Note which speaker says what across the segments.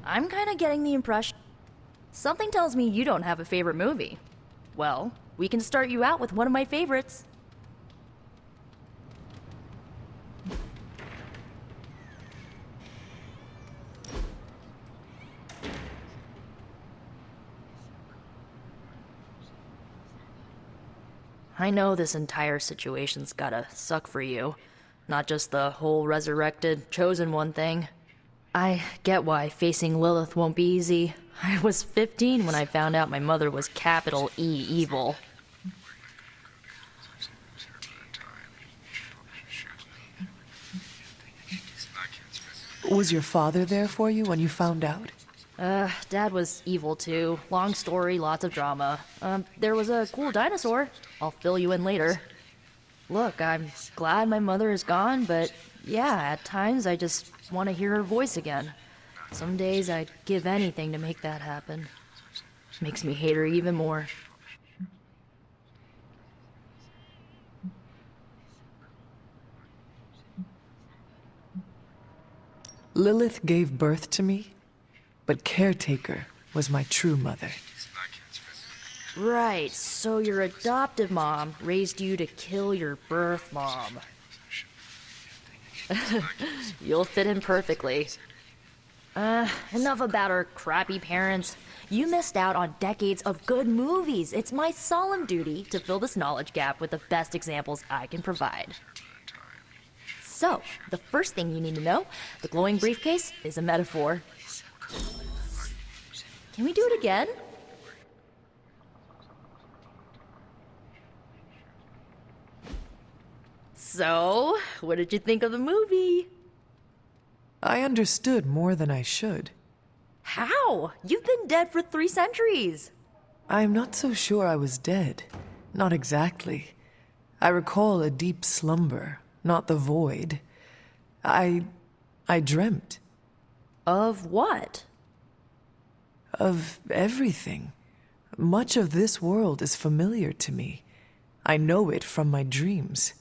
Speaker 1: I'm kinda getting the impression... Something tells me you don't have a favorite movie. Well, we can start you out with one of my favorites. I know this entire situation's gotta suck for you. Not just the whole resurrected, chosen one thing. I get why facing Lilith won't be easy. I was 15 when I found out my mother was capital E evil.
Speaker 2: Was your father there for you when you found out?
Speaker 1: Dad was evil too. Long story, lots of drama. There was a cool dinosaur. I'll fill you in later. Look, I'm glad my mother is gone, but yeah, at times I just want to hear her voice again. Some days I'd give anything to make that happen. Makes me hate her even more.
Speaker 2: Lilith gave birth to me, but Caretaker was my true mother.
Speaker 1: Right, so your adoptive mom raised you to kill your birth mom. You'll fit in perfectly. Enough about our crappy parents. You missed out on decades of good movies. It's my solemn duty to fill this knowledge gap with the best examples I can provide. So, the first thing you need to know, the glowing briefcase is a metaphor. Can we do it again? So, what did you think of the movie?
Speaker 2: I understood more than I should.
Speaker 1: How? You've been dead for 3 centuries.
Speaker 2: I'm not so sure I was dead. Not exactly. I recall a deep slumber, not the void. I dreamt.
Speaker 1: Of what?
Speaker 2: Of everything. Much of this world is familiar to me. I know it from my dreams.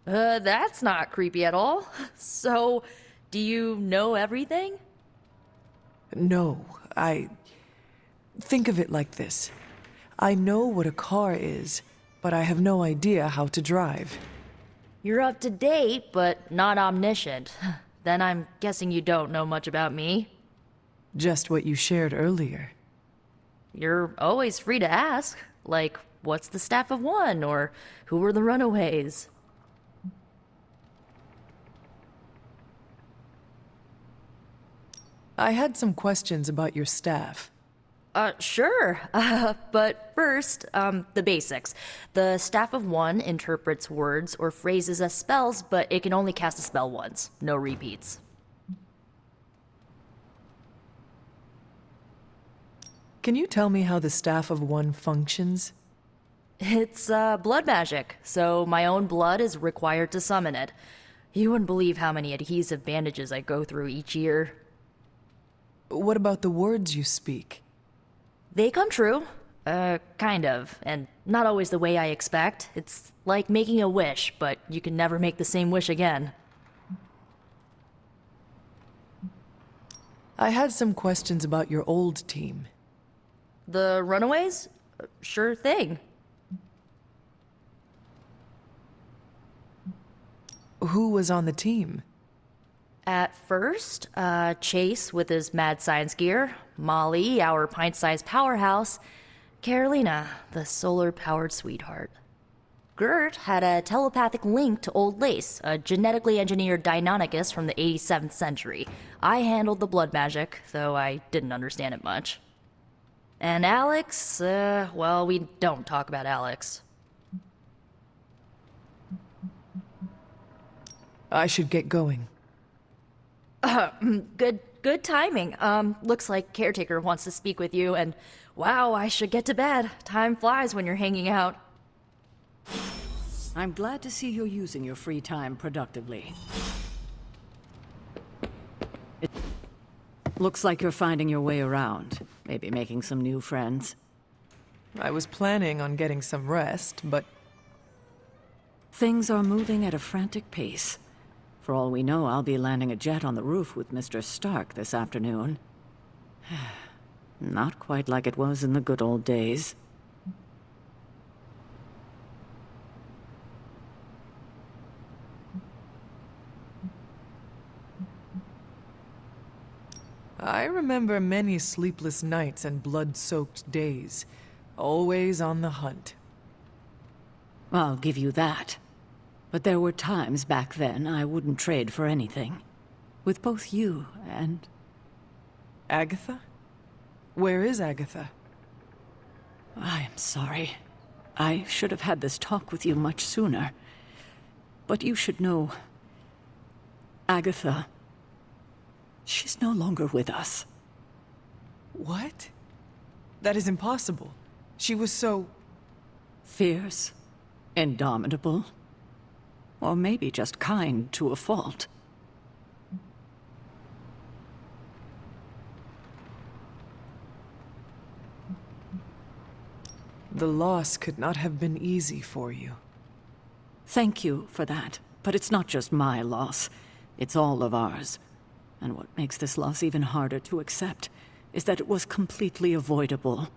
Speaker 1: That's not creepy at all. So, do you know everything?
Speaker 2: No, think of it like this. I know what a car is, but I have no idea how to drive.
Speaker 1: You're up to date, but not omniscient. Then I'm guessing you don't know much about me.
Speaker 2: Just what you shared earlier.
Speaker 1: You're always free to ask. Like, what's the staff of one? Or who were the runaways?
Speaker 2: I had some questions about your staff.
Speaker 1: Sure. But first, the basics. The staff of one interprets words or phrases as spells, but it can only cast a spell once. No repeats.
Speaker 2: Can you tell me how the staff of one functions?
Speaker 1: It's, blood magic, so my own blood is required to summon it. You wouldn't believe how many adhesive bandages I go through each year.
Speaker 2: What about the words you speak?
Speaker 1: They come true. Kind of. And not always the way I expect. It's like making a wish, but you can never make the same wish again.
Speaker 2: I had some questions about your old team.
Speaker 1: The runaways? Sure thing.
Speaker 2: Who was on the team?
Speaker 1: At first, Chase with his mad science gear, Molly, our pint-sized powerhouse, Carolina, the solar-powered sweetheart. Gert had a telepathic link to Old Lace, a genetically engineered Deinonychus from the 87th century. I handled the blood magic, though I didn't understand it much. And Alex, well, we don't talk about Alex.
Speaker 2: I should get going.
Speaker 1: Good timing. Looks like Caretaker wants to speak with you, and wow, I should get to bed. Time flies when you're hanging out.
Speaker 3: I'm glad to see you're using your free time productively. It looks like you're finding your way around, maybe making some new friends.
Speaker 2: I was planning on getting some rest, but...
Speaker 3: Things are moving at a frantic pace. For all we know, I'll be landing a jet on the roof with Mr. Stark this afternoon. Not quite like it was in the good old days.
Speaker 2: I remember many sleepless nights and blood-soaked days, always on the hunt.
Speaker 3: I'll give you that. But there were times back then I wouldn't trade for anything. With both you and...
Speaker 2: Agatha? Where is Agatha?
Speaker 3: I am sorry. I should have had this talk with you much sooner. But you should know... Agatha... She's no longer with us.
Speaker 2: What? That is impossible. She was so...
Speaker 3: Fierce, indomitable, or maybe just kind to a fault.
Speaker 2: The loss could not have been easy for you.
Speaker 3: Thank you for that, but it's not just my loss. It's all of ours. And what makes this loss even harder to accept is that it was completely avoidable.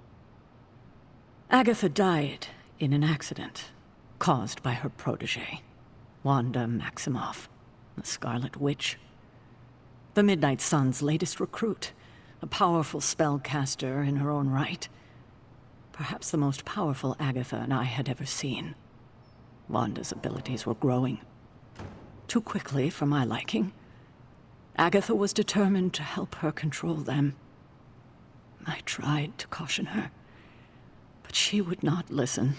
Speaker 3: Agatha died in an accident caused by her protege, Wanda Maximoff, the Scarlet Witch. The Midnight Sun's latest recruit, a powerful spellcaster in her own right. Perhaps the most powerful Agatha and I had ever seen. Wanda's abilities were growing. Too quickly for my liking. Agatha was determined to help her control them. I tried to caution her, but she would not listen.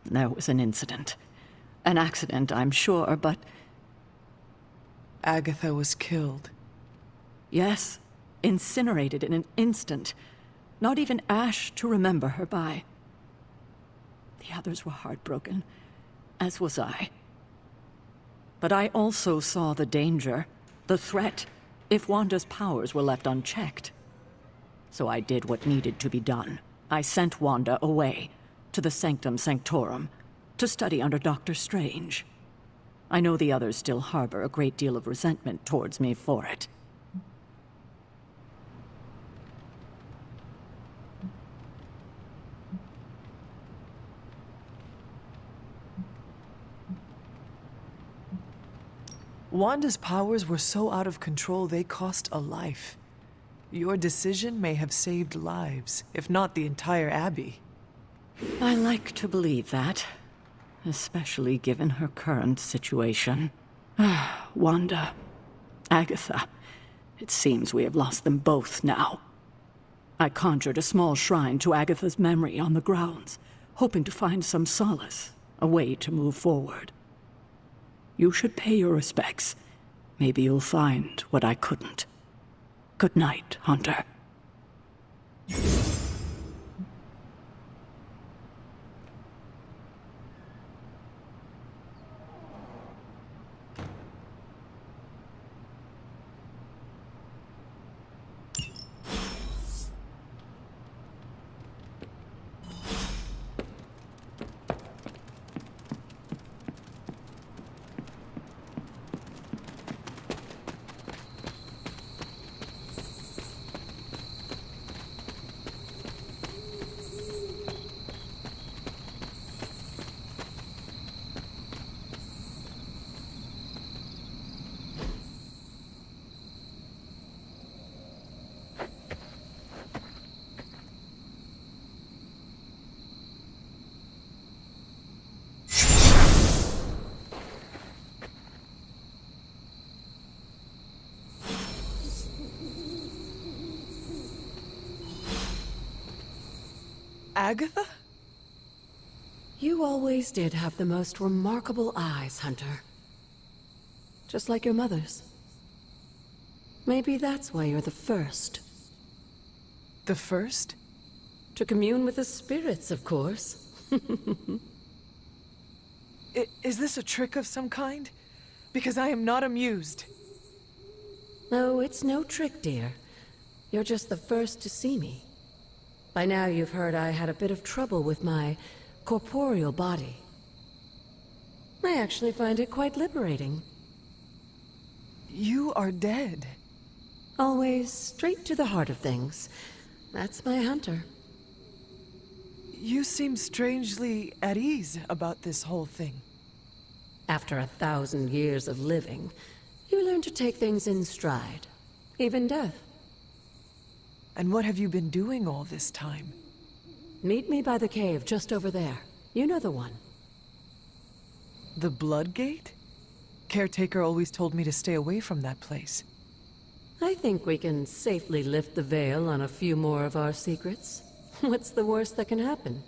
Speaker 3: There was an incident. An accident, I'm sure, but...
Speaker 2: Agatha was killed.
Speaker 3: Yes, incinerated in an instant. Not even ash to remember her by. The others were heartbroken, as was I. But I also saw the danger, the threat, if Wanda's powers were left unchecked. So I did what needed to be done. I sent Wanda away, to the Sanctum Sanctorum, to study under Dr. Strange. I know the others still harbor a great deal of resentment towards me for it.
Speaker 2: Wanda's powers were so out of control they cost a life. Your decision may have saved lives, if not the entire Abbey.
Speaker 3: I like to believe that, especially given her current situation. Wanda, Agatha, it seems we have lost them both now. I conjured a small shrine to Agatha's memory on the grounds, hoping to find some solace, a way to move forward. You should pay your respects. Maybe you'll find what I couldn't. Good night, Hunter.
Speaker 2: Agatha?
Speaker 4: You always did have the most remarkable eyes, Hunter. Just like your mother's. Maybe that's why you're the first.
Speaker 2: The first?
Speaker 4: To commune with the spirits, of course.
Speaker 2: Is this a trick of some kind? Because I am not amused.
Speaker 4: No, it's no trick, dear. You're just the first to see me. By now you've heard I had a bit of trouble with my corporeal body. I actually find it quite liberating.
Speaker 2: You are dead.
Speaker 4: Always straight to the heart of things. That's my hunter.
Speaker 2: You seem strangely at ease about this whole thing.
Speaker 4: After 1,000 years of living, you learn to take things in stride. Even death.
Speaker 2: And what have you been doing all this time?
Speaker 4: Meet me by the cave just over there. You know the one.
Speaker 2: The Blood Gate? Caretaker always told me to stay away from that place.
Speaker 4: I think we can safely lift the veil on a few more of our secrets. What's the worst that can happen?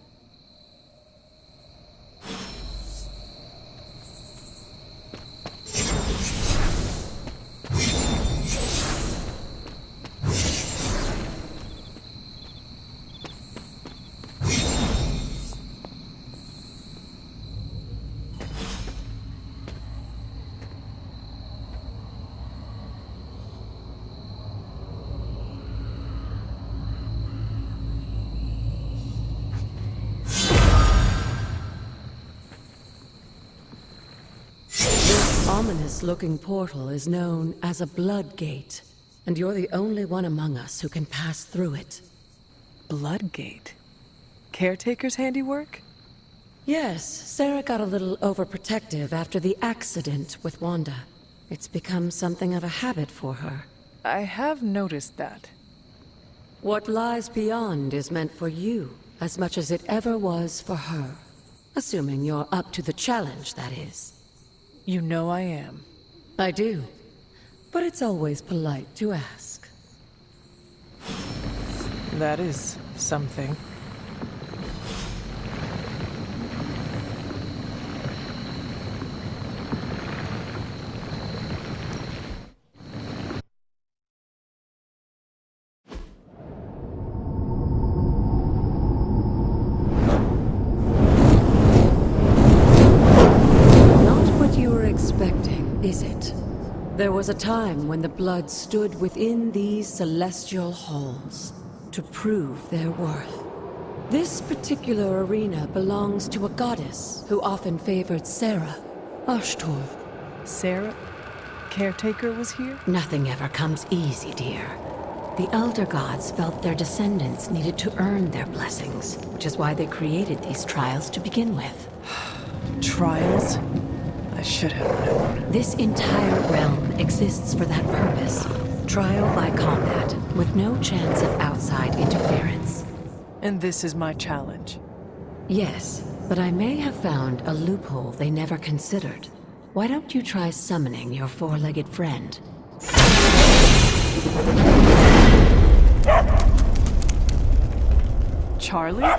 Speaker 4: Ominous-looking portal is known as a Blood Gate, and you're the only one among us who can pass through it.
Speaker 2: Blood Gate? Caretaker's handiwork?
Speaker 4: Yes, Sarah got a little overprotective after the accident with Wanda. It's become something of a habit for her.
Speaker 2: I have noticed that.
Speaker 4: What lies beyond is meant for you as much as it ever was for her. Assuming you're up to the challenge, that is.
Speaker 2: You know I am.
Speaker 4: I do. But it's always polite to ask.
Speaker 2: That is something.
Speaker 4: Is it? There was a time when the blood stood within these celestial halls to prove their worth. This particular arena belongs to a goddess who often favored Sarah, Oshtur.
Speaker 2: Sarah? Caretaker was here?
Speaker 4: Nothing ever comes easy, dear. The Elder Gods felt their descendants needed to earn their blessings, which is why they created these trials to begin with.
Speaker 2: Trials? I should have known.
Speaker 4: This entire realm exists for that purpose. Trial by combat, with no chance of outside interference.
Speaker 2: And this is my challenge?
Speaker 4: Yes, but I may have found a loophole they never considered. Why don't you try summoning your four-legged friend?
Speaker 2: Charlie?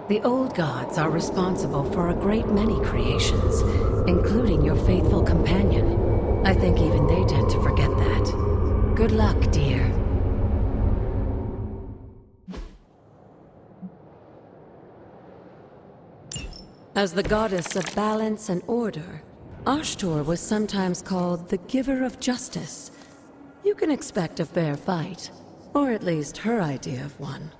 Speaker 4: The old gods are responsible for a great many creations, including your faithful companion. I think even they tend to forget that. Good luck, dear. As the goddess of balance and order, Oshtur was sometimes called the giver of justice. You can expect a fair fight, or at least her idea of one.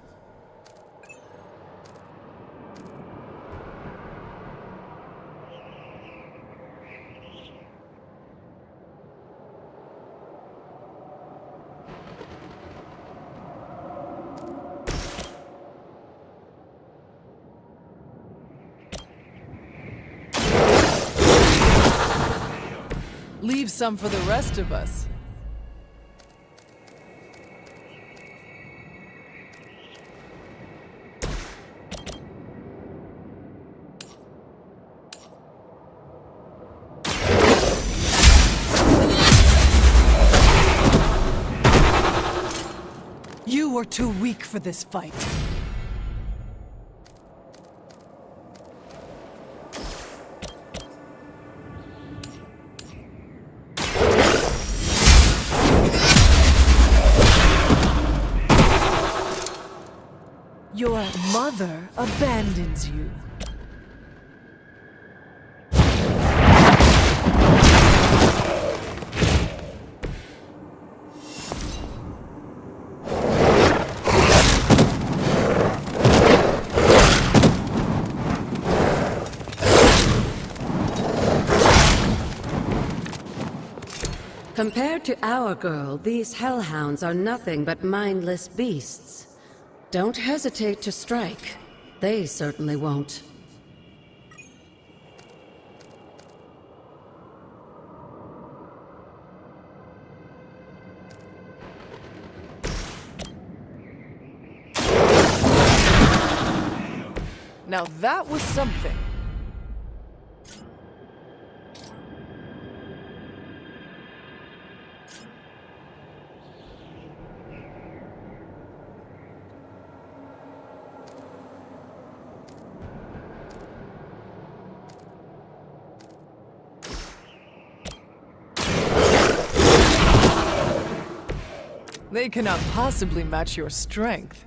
Speaker 2: Leave some for the rest of us. You are too weak for this fight. Your mother abandons you.
Speaker 4: Compared to our girl, these hellhounds are nothing but mindless beasts. Don't hesitate to strike. They certainly won't.
Speaker 2: Now that was something. They cannot possibly match your strength.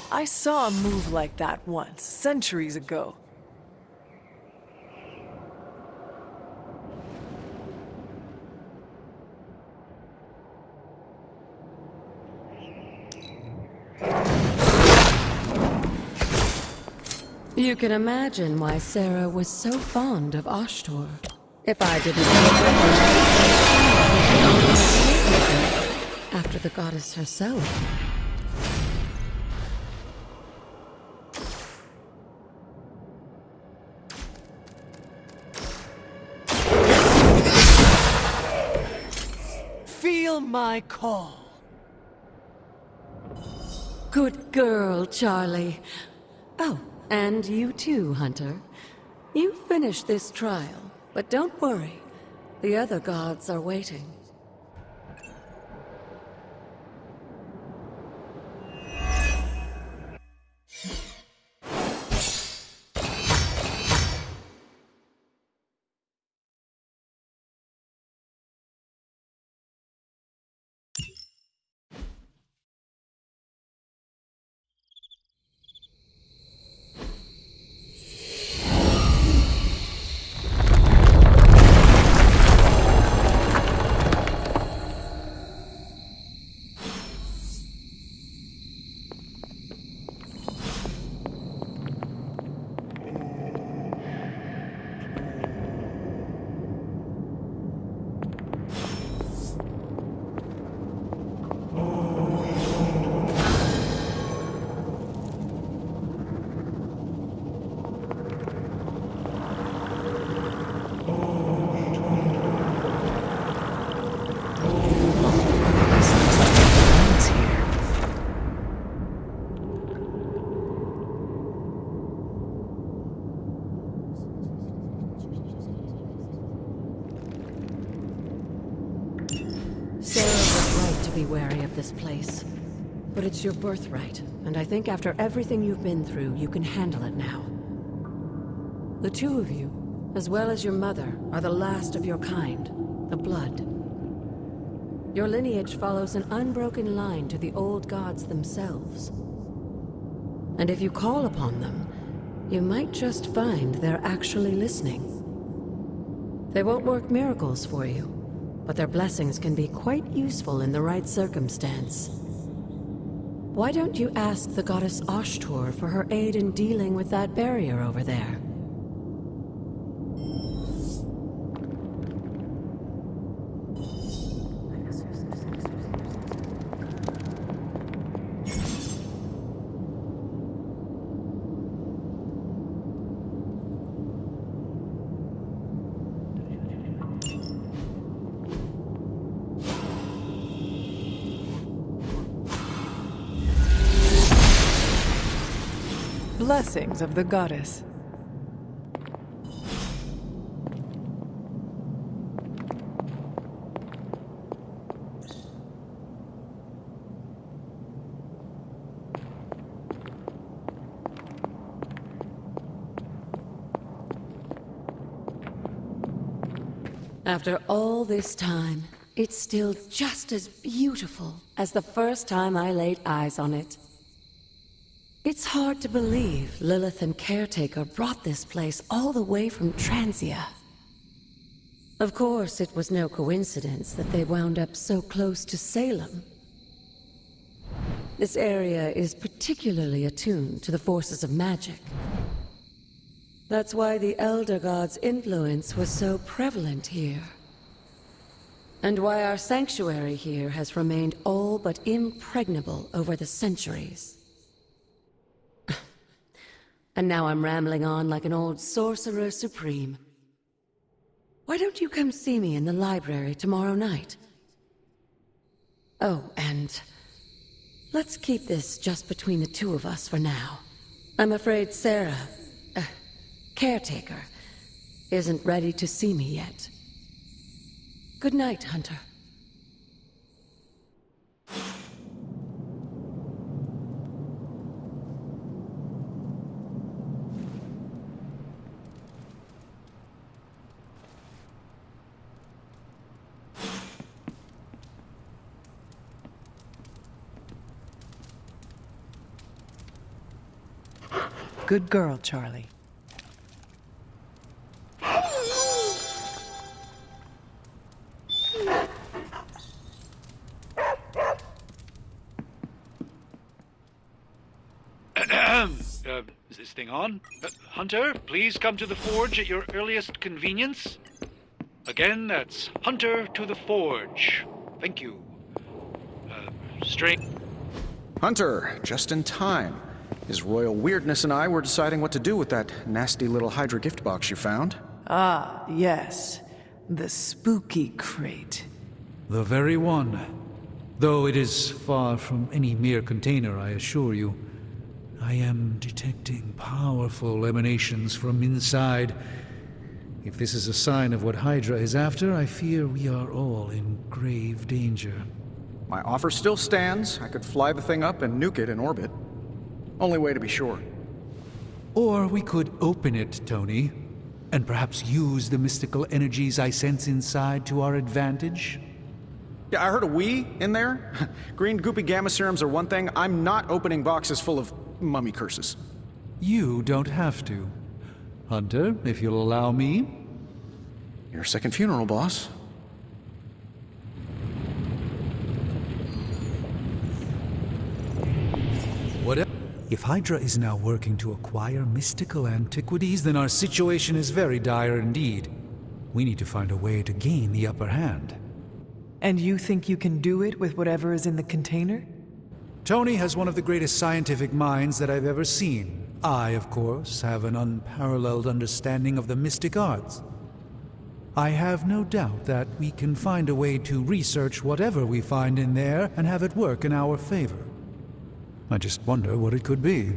Speaker 2: I saw a move like that once, centuries ago.
Speaker 4: You can imagine why Sarah was so fond of Oshtur. If I didn't after the goddess herself.
Speaker 2: Feel my call.
Speaker 4: Good girl, Charlie. Oh, and you too, Hunter. You finished this trial, but don't worry. The other gods are waiting. Sarah was right to be wary of this place. But it's your birthright, and I think after everything you've been through, you can handle it now. The two of you, as well as your mother, are the last of your kind, the Blood. Your lineage follows an unbroken line to the old gods themselves. And if you call upon them, you might just find they're actually listening. They won't work miracles for you, but their blessings can be quite useful in the right circumstance. Why don't you ask the goddess Oshtur for her aid in dealing with that barrier over there?
Speaker 2: Blessings of the goddess.
Speaker 4: After all this time, it's still just as beautiful as the first time I laid eyes on it. It's hard to believe Lilith and Caretaker brought this place all the way from Transia. Of course, it was no coincidence that they wound up so close to Salem. This area is particularly attuned to the forces of magic. That's why the Elder God's influence was so prevalent here. And why our sanctuary here has remained all but impregnable over the centuries. And now I'm rambling on like an old sorcerer supreme. Why don't you come see me in the library tomorrow night? Oh, and let's keep this just between the two of us for now. I'm afraid Sarah, caretaker, isn't ready to see me yet. Good night, Hunter.
Speaker 2: Good girl, Charlie.
Speaker 5: Is this thing on? Hunter, please come to the forge at your earliest convenience. Again, that's Hunter to the forge. Thank you. Straight.
Speaker 6: Hunter, just in time. His royal weirdness and I were deciding what to do with that nasty little Hydra gift box you found.
Speaker 2: Ah, yes. The spooky crate.
Speaker 5: The very one. Though it is far from any mere container, I assure you. I am detecting powerful emanations from inside. If this is a sign of what Hydra is after, I fear we are all in grave danger.
Speaker 6: My offer still stands. I could fly the thing up and nuke it in orbit. Only way to be sure.
Speaker 5: Or we could open it, Tony, and perhaps use the mystical energies I sense inside to our advantage.
Speaker 6: Yeah, I heard a "we" in there. Green goopy gamma serums are one thing. I'm not opening boxes full of mummy curses.
Speaker 5: You don't have to. Hunter, if you'll allow me.
Speaker 6: Your second funeral, boss.
Speaker 5: What if Hydra is now working to acquire mystical antiquities, then our situation is very dire indeed. We need to find a way to gain the upper hand.
Speaker 2: And you think you can do it with whatever is in the container?
Speaker 5: Tony has one of the greatest scientific minds that I've ever seen. I, of course, have an unparalleled understanding of the mystic arts. I have no doubt that we can find a way to research whatever we find in there and have it work in our favor. I just wonder what it could be.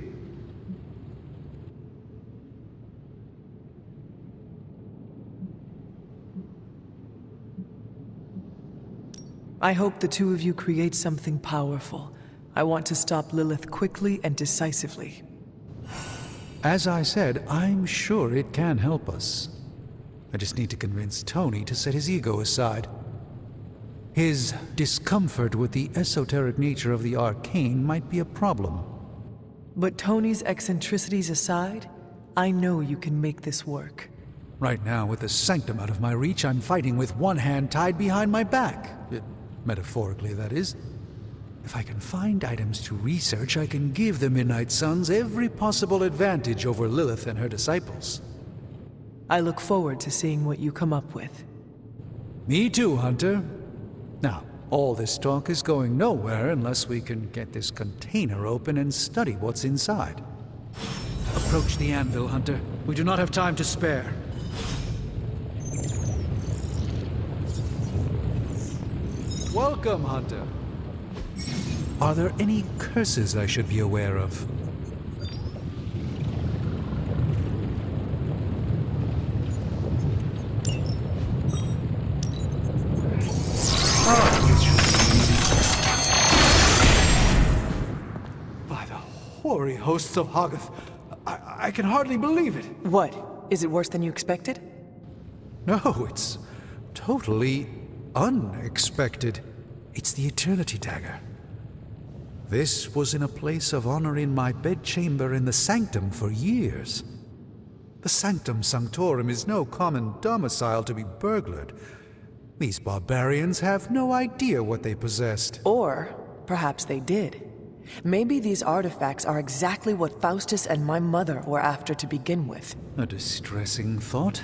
Speaker 2: I hope the two of you create something powerful. I want to stop Lilith quickly and decisively.
Speaker 5: As I said, I'm sure it can help us. I just need to convince Tony to set his ego aside. His discomfort with the esoteric nature of the arcane might be a problem.
Speaker 2: But Tony's eccentricities aside, I know you can make this work.
Speaker 5: Right now, with the sanctum out of my reach, I'm fighting with one hand tied behind my back. Metaphorically, that is. If I can find items to research, I can give the Midnight Suns every possible advantage over Lilith and her disciples.
Speaker 2: I look forward to seeing what you come up with.
Speaker 5: Me too, Hunter. Now, all this talk is going nowhere unless we can get this container open and study what's inside. Approach the anvil, Hunter. We do not have time to spare. Welcome, Hunter. Are there any curses I should be aware of? By the hoary hosts of Hoggoth, I can hardly believe it.
Speaker 2: What? Is it worse than you expected?
Speaker 5: No, it's totally unexpected. It's the Eternity Dagger. This was in a place of honor in my bedchamber in the Sanctum for years. The Sanctum Sanctorum is no common domicile to be burglared. These barbarians have no idea what they possessed.
Speaker 2: Or perhaps they did. Maybe these artifacts are exactly what Faustus and my mother were after to begin with.
Speaker 5: A distressing thought.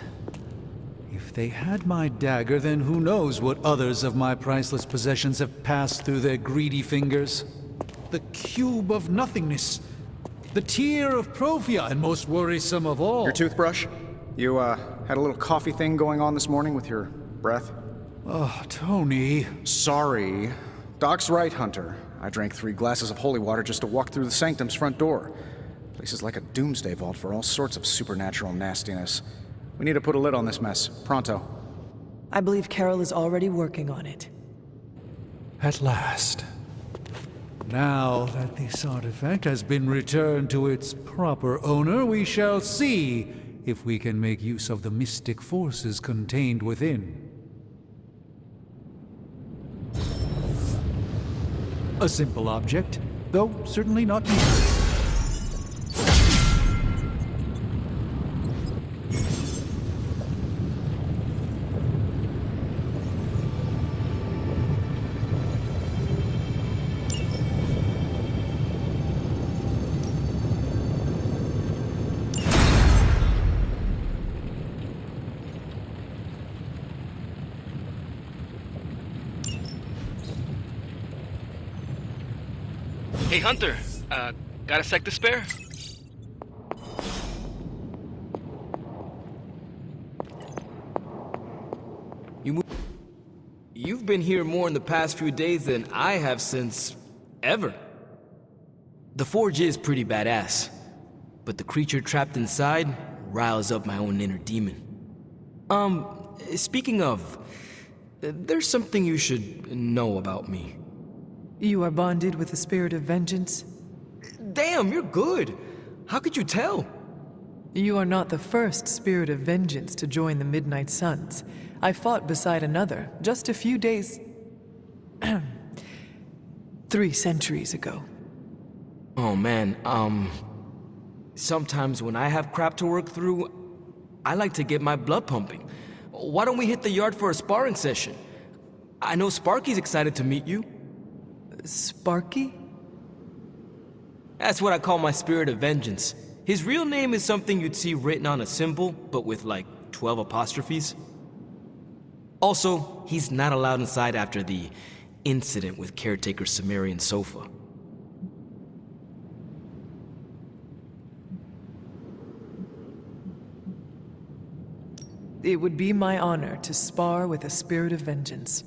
Speaker 5: If they had my dagger, then who knows what others of my priceless possessions have passed through their greedy fingers. The cube of nothingness. The tear of Profia, and most worrisome of all.
Speaker 6: Your toothbrush? You, had a little coffee thing going on this morning with your breath?
Speaker 5: Oh, Tony.
Speaker 6: Sorry. Doc's right, Hunter. I drank 3 glasses of holy water just to walk through the sanctum's front door. Place is like a doomsday vault for all sorts of supernatural nastiness. We need to put a lid on this mess. Pronto.
Speaker 2: I believe Carol is already working on it.
Speaker 5: At last. Now that this artifact has been returned to its proper owner, we shall see if we can make use of the mystic forces contained within. A simple object, though certainly not easy.
Speaker 7: Hey, Hunter, got a sec to spare?
Speaker 8: You've been here more in the past few days than I have since... ever. The forge is pretty badass, but the creature trapped inside riles up my own inner demon. Speaking of, there's something you should know about me.
Speaker 2: You are bonded with the spirit of vengeance?
Speaker 8: Damn, you're good! How could you tell?
Speaker 2: You are not the first spirit of vengeance to join the Midnight Suns. I fought beside another just a few days... 3 centuries ago.
Speaker 8: Oh man, sometimes when I have crap to work through, I like to get my blood pumping. Why don't we hit the yard for a sparring session? I know Sparky's excited to meet you.
Speaker 2: Sparky?
Speaker 8: That's what I call my spirit of vengeance. His real name is something you'd see written on a symbol, but with like 12 apostrophes. Also, he's not allowed inside after the incident with caretaker Sumerian sofa.
Speaker 2: It would be my honor to spar with a spirit of vengeance.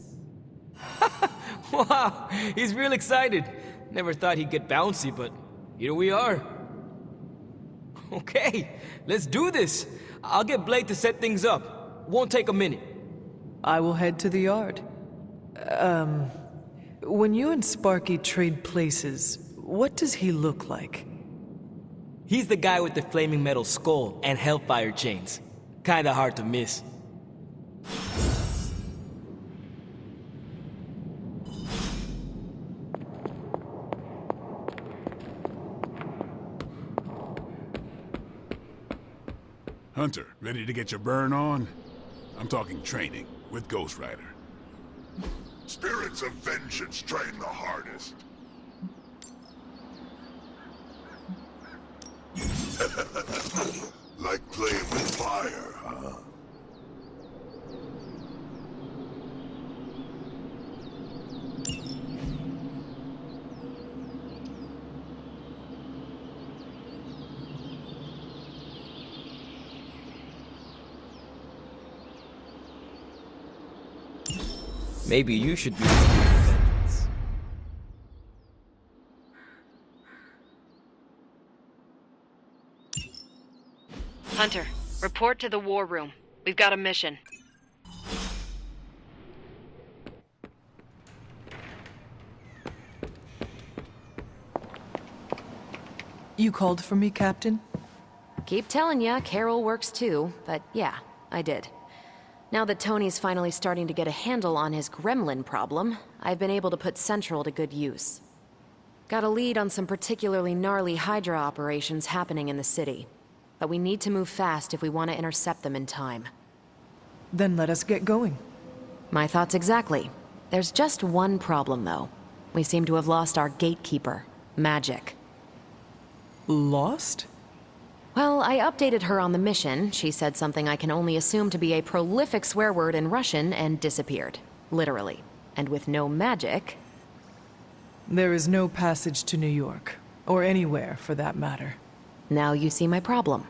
Speaker 8: Wow, he's real excited. Never thought he'd get bouncy, but here we are. Okay, let's do this. I'll get Blake to set things up. Won't take a minute.
Speaker 2: I will head to the yard. When you and Sparky trade places, what does he look like?
Speaker 8: He's the guy with the flaming metal skull and hellfire chains. Kinda hard to miss.
Speaker 9: Hunter, ready to get your burn on? I'm talking training with Ghost Rider.
Speaker 10: Spirits of vengeance train the hardest. Like playing with fire, huh?
Speaker 8: Maybe you should be the spirit of vengeance.
Speaker 11: Hunter, report to the war room. We've got a mission.
Speaker 2: You called for me, Captain?
Speaker 11: Keep telling ya, Carol works too, but yeah, I did. Now that Tony's finally starting to get a handle on his gremlin problem, I've been able to put Central to good use. Got a lead on some particularly gnarly Hydra operations happening in the city. But we need to move fast if we want to intercept them in time.
Speaker 2: Then let us get going.
Speaker 11: My thoughts exactly. There's just one problem, though. We seem to have lost our gatekeeper. magic.
Speaker 2: Lost?
Speaker 11: Well, I updated her on the mission. She said something I can only assume to be a prolific swear word in Russian and disappeared. Literally. And with no magic...
Speaker 2: There is no passage to New York. Or anywhere, for that matter.
Speaker 11: Now you see my problem.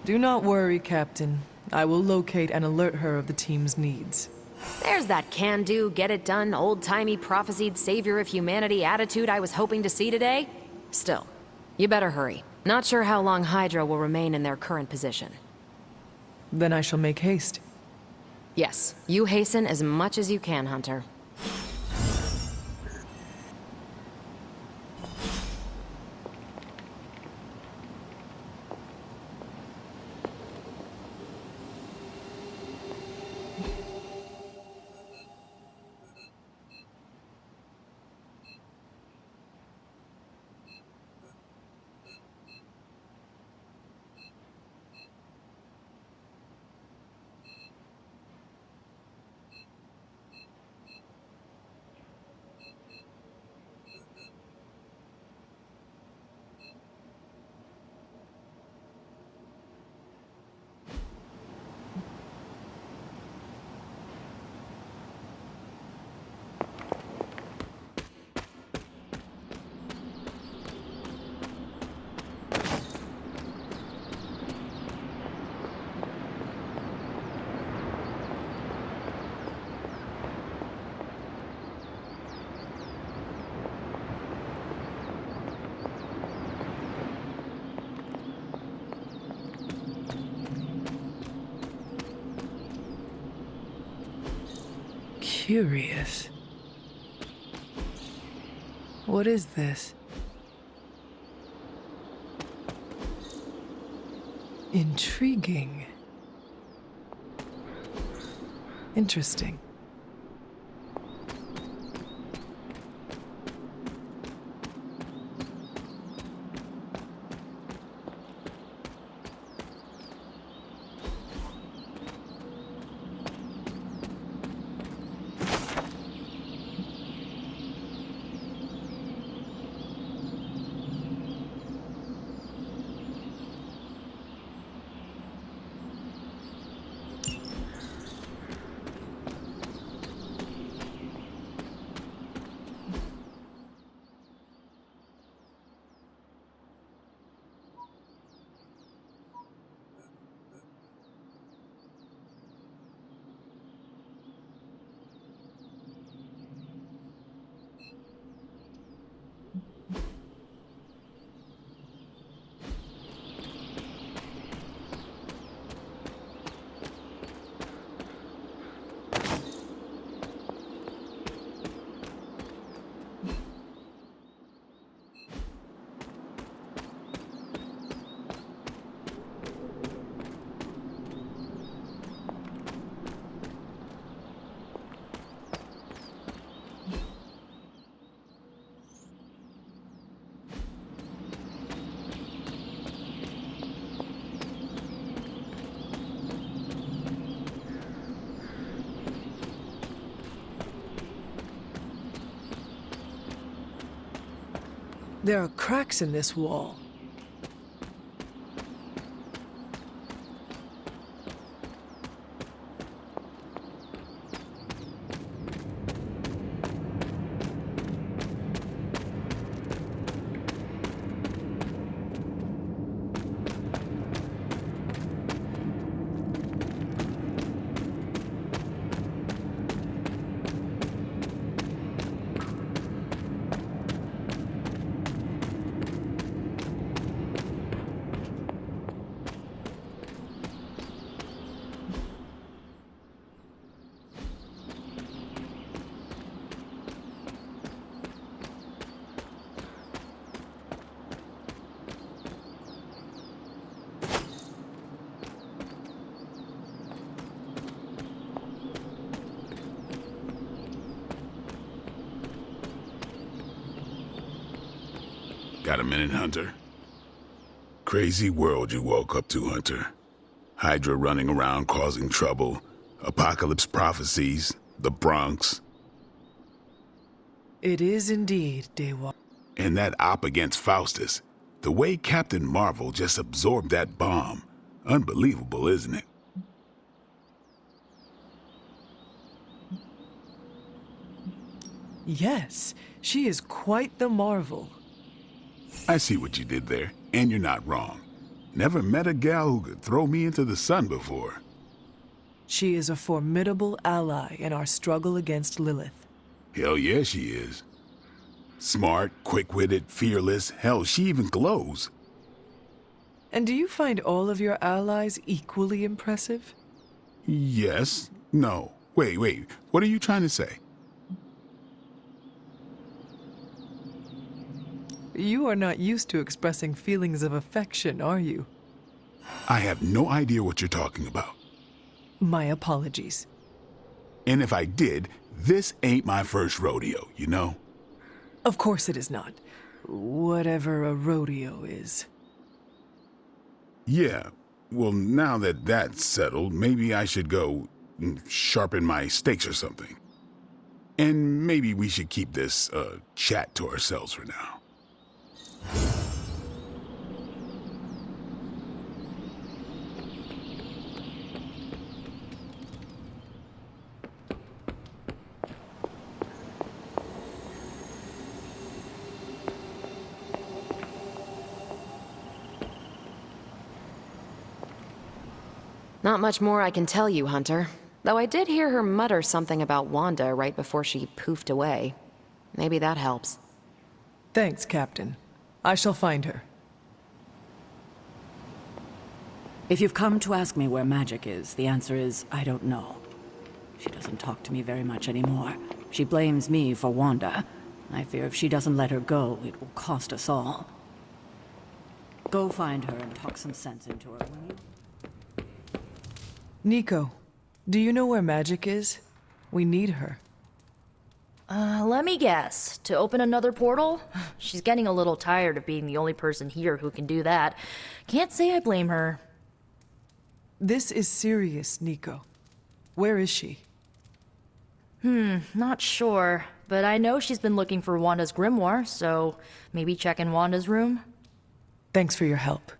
Speaker 2: Do not worry, Captain. I will locate and alert her of the team's needs.
Speaker 11: There's that can-do, get-it-done, old-timey prophesied savior of humanity attitude I was hoping to see today. Still, you better hurry. Not sure how long Hydra will remain in their current position.
Speaker 2: Then I shall make haste.
Speaker 11: Yes, you hasten as much as you can, Hunter.
Speaker 2: Curious. What is this? Intriguing. Interesting. There are cracks in this wall.
Speaker 9: Got a minute, Hunter? Crazy world you woke up to, Hunter. Hydra running around causing trouble, apocalypse prophecies, the Bronx.
Speaker 2: It is indeed, Dewa.
Speaker 9: And that op against Faustus. The way Captain Marvel just absorbed that bomb. Unbelievable, isn't it?
Speaker 2: Yes, she is quite the marvel.
Speaker 9: I see what you did there, and you're not wrong. Never met a gal who could throw me into the sun before.
Speaker 2: She is a formidable ally in our struggle against Lilith.
Speaker 9: Hell yeah, she is. Smart, quick-witted, fearless. Hell, she even glows.
Speaker 2: And do you find all of your allies equally impressive?
Speaker 9: Yes. No. Wait. What are you trying to say?
Speaker 2: You are not used to expressing feelings of affection, are you?
Speaker 9: I have no idea what you're talking about.
Speaker 2: My apologies.
Speaker 9: And if I did, this ain't my first rodeo, you know?
Speaker 2: Of course it is not. Whatever a rodeo is.
Speaker 9: Yeah. Well, now that that's settled, maybe I should go sharpen my stakes or something. And maybe we should keep this chat to ourselves for now.
Speaker 11: Not much more I can tell you, Hunter. Though I did hear her mutter something about Wanda right before she poofed away. Maybe that helps.
Speaker 2: Thanks, Captain. I shall find her.
Speaker 3: If you've come to ask me where Magic is, the answer is, I don't know. She doesn't talk to me very much anymore. She blames me for Wanda. I fear if she doesn't let her go, it will cost us all. Go find her and talk some sense into her, will you?
Speaker 2: Nico, do you know where Magic is? We need her.
Speaker 1: Let me guess. To open another portal? She's getting a little tired of being the only person here who can do that. Can't say I blame her.
Speaker 2: This is serious, Nico. Where is she?
Speaker 1: Not sure. But I know she's been looking for Wanda's grimoire, so maybe check in Wanda's room?
Speaker 2: Thanks for your help.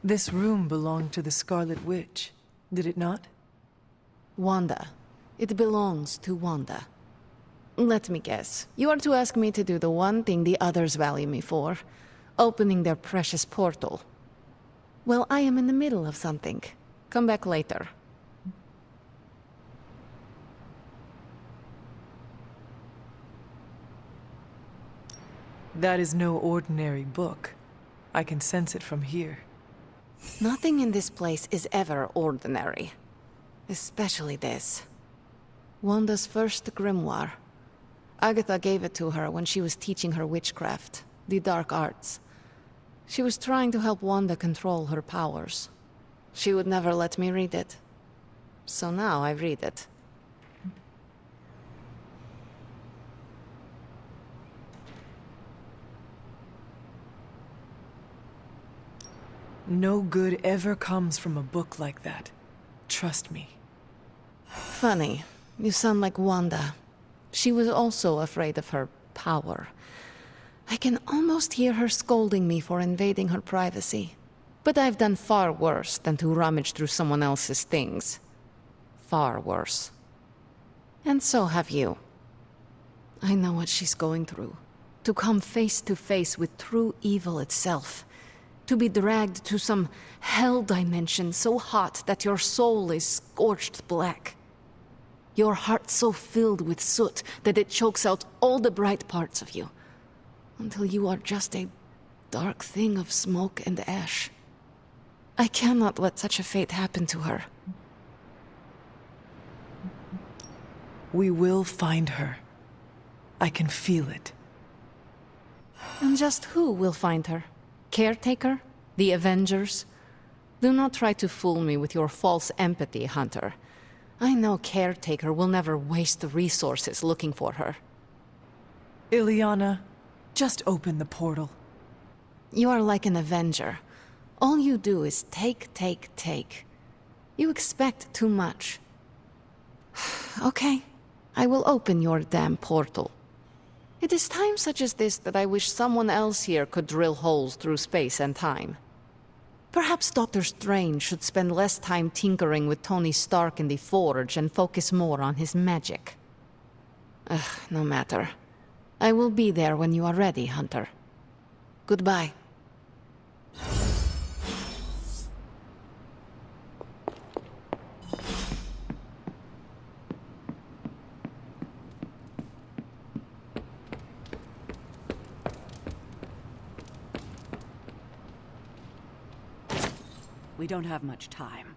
Speaker 2: This room belonged to the Scarlet Witch, did it not?
Speaker 12: Wanda. It belongs to Wanda. Let me guess. You are to ask me to do the one thing the others value me for. Opening their precious portal. Well, I am in the middle of something. Come back later.
Speaker 2: That is no ordinary book. I can sense it from here.
Speaker 12: Nothing in this place is ever ordinary. Especially this. Wanda's first grimoire. Agatha gave it to her when she was teaching her witchcraft, the dark arts. She was trying to help Wanda control her powers. She would never let me read it. So now I read it.
Speaker 2: No good ever comes from a book like that. Trust me.
Speaker 12: Funny. You sound like Wanda. She was also afraid of her power. I can almost hear her scolding me for invading her privacy. But I've done far worse than to rummage through someone else's things. Far worse. And so have you. I know what she's going through. To come face to face with true evil itself. To be dragged to some hell dimension so hot that your soul is scorched black. Your heart so filled with soot that it chokes out all the bright parts of you. Until you are just a dark thing of smoke and ash. I cannot let such a fate happen to her.
Speaker 2: We will find her. I can feel it.
Speaker 12: And just who will find her? Caretaker? The Avengers? Do not try to fool me with your false empathy, Hunter. I know Caretaker will never waste the resources looking for her.
Speaker 2: Ileana, just open the portal.
Speaker 12: You are like an Avenger. All you do is take, take, take. You expect too much. Okay, I will open your damn portal. It is times such as this that I wish someone else here could drill holes through space and time. Perhaps Doctor Strange should spend less time tinkering with Tony Stark in the Forge and focus more on his magic. No matter. I will be there when you are ready, Hunter. Goodbye.
Speaker 3: We don't have much time.